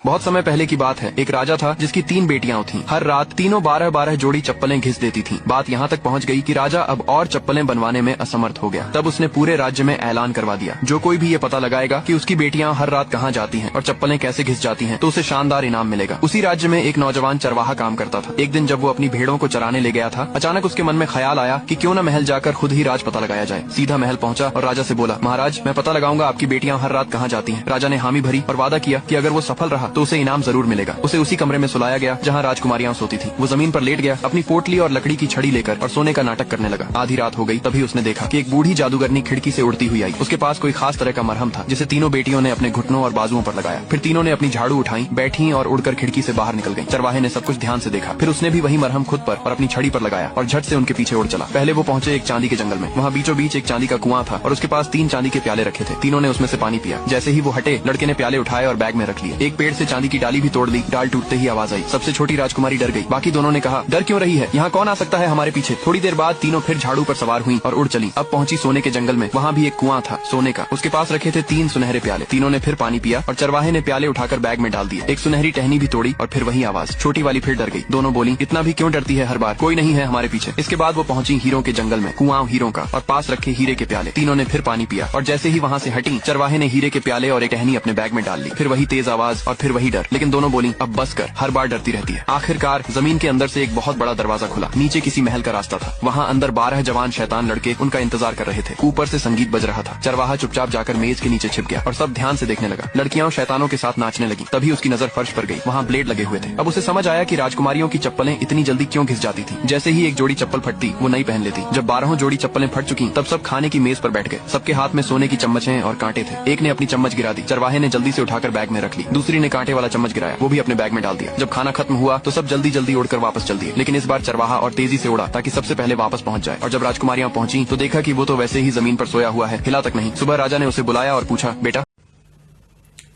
बहुत समय पहले की बात है। एक राजा था जिसकी 3 बेटियां थीं। हर रात तीनों 12-12 जोड़ी चप्पलें घिस देती थीं। बात यहाँ तक पहुँच गई कि राजा अब और चप्पलें बनवाने में असमर्थ हो गया। तब उसने पूरे राज्य में ऐलान करवा दिया, जो कोई भी ये पता लगाएगा कि उसकी बेटियां हर रात कहाँ जाती हैं और चप्पलें कैसे घिस जाती हैं, तो उसे शानदार इनाम मिलेगा। उसी राज्य में एक नौजवान चरवाहा काम करता था। एक दिन जब वो अपनी भेड़ों को चराने ले गया था, अचानक उसके मन में ख्याल आया कि क्यों न महल जाकर खुद ही राज पता लगाया जाए। सीधा महल पहुंचा और राजा से बोला, महाराज, मैं पता लगाऊंगा आपकी बेटियां हर रात कहाँ जाती हैं। राजा ने हामी भरी और वादा किया कि अगर वो सफल रहा तो उसे इनाम जरूर मिलेगा। उसे उसी कमरे में सुलाया गया जहाँ राजकुमारियां सोती थी। वो जमीन पर लेट गया, अपनी पोटली और लकड़ी की छड़ी लेकर और सोने का नाटक करने लगा। आधी रात हो गई, तभी उसने देखा कि एक बूढ़ी जादूगरनी खिड़की से उड़ती हुई आई। उसके पास कोई खास तरह का मरहम था जिसे तीनों बेटियों ने अपने घुटनों और बाजुओं पर लगाया। फिर तीनों ने अपनी झाड़ू उठाई, बैठी और उड़कर खिड़की से बाहर निकल गई। चरवाहे ने सब कुछ ध्यान से देखा। फिर उसने भी वही मरहम खुद पर और अपनी छड़ी पर लगाया और झट से उनके पीछे उड़ चला। पहले वो पहुंचे एक चांदी के जंगल में। वहाँ बीचों बीच एक चांदी का कुआं था और उसके पास 3 चांदी के प्याले रखे थे। तीनों ने उसमें से पानी पिया। जैसे ही वो हटे, लड़के ने प्याले उठाए और बैग में रख लिए। एक पेड़ से चांदी की डाली भी तोड़ ली। डाल टूटते ही आवाज आई। सबसे छोटी राजकुमारी डर गई। बाकी दोनों ने कहा, डर क्यों रही है, यहाँ कौन आ सकता है हमारे पीछे। थोड़ी देर बाद तीनों फिर झाड़ू पर सवार हुई और उड़ चली। अब पहुंची सोने के जंगल में। वहाँ भी एक कुआं था सोने का। उसके पास रखे थे 3 सुनहरे प्याले। तीनों ने फिर पानी पिया और चरवाहे ने प्याले उठाकर बैग में डाल दिए। एक सुनहरी टहनी भी तोड़ी और फिर वही आवाज। छोटी वाली फिर डर गई। दोनों बोली, इतना भी क्यों डरती है हर बार, कोई नहीं है हमारे पीछे। इसके बाद वो पहुंची हीरों के जंगल में। कुआं हीरों का और पास रखे हीरे के प्याले। तीनों ने फिर पानी पिया और जैसे ही वहाँ से हटी, चरवाहे ने हीरे के प्याले और एक टहनी अपने बैग में डाल ली। फिर वही तेज आवाज और फिर वही डर। लेकिन दोनों बोली, अब बस कर, हर बार डरती रहती है। आखिरकार जमीन के अंदर से एक बहुत बड़ा दरवाजा खुला। नीचे किसी महल का रास्ता था। वहाँ अंदर 12 जवान शैतान लड़के उनका इंतजार कर रहे थे। ऊपर से संगीत बज रहा था। चरवाहा चुपचाप जाकर मेज के नीचे छिप गया और सब ध्यान से देखने लगा। लड़कियां शैतानों के साथ नाचने लगी। तभी उसकी नजर फर्श पर गई। वहाँ ब्लेड लगे हुए थे। अब उसे समझ आया कि राजकुमारियों की चप्पलें इतनी जल्दी क्यों घिस जाती थी। जैसे ही एक जोड़ी चप्पल फटती, वो नई पहन लेती। जब 12 जोड़ी चप्पलें फट चुकी, तब सब खाने की मेज पर बैठ गए। सबके हाथ में सोने की चम्मचें और कांटे थे। एक ने अपनी चम्मच गिरा दी। चरवाहे ने जल्दी से उठाकर बैग में रख ली। दूसरी ने कांटे वाला चम्मच गिराया, वो भी अपने बैग में डाल दिया। जब खाना खत्म हुआ तो सब जल्दी जल्दी उड़कर वापस चल दिए। लेकिन इस बार चरवाहा और तेजी से उड़ा ताकि सबसे पहले वापस पहुंच जाए। और जब राजकुमारियां पहुंची तो देखा कि वो तो वैसे ही जमीन पर सोया हुआ है, हिला तक नहीं। सुबह राजा ने उसे बुलाया और पूछा, बेटा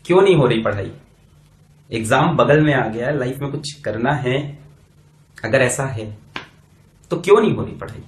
क्यों नहीं हो रही पढ़ाई? एग्जाम बगल में आ गया है, लाइफ में कुछ करना है। अगर ऐसा है तो क्यों नहीं हो रही पढ़ाई?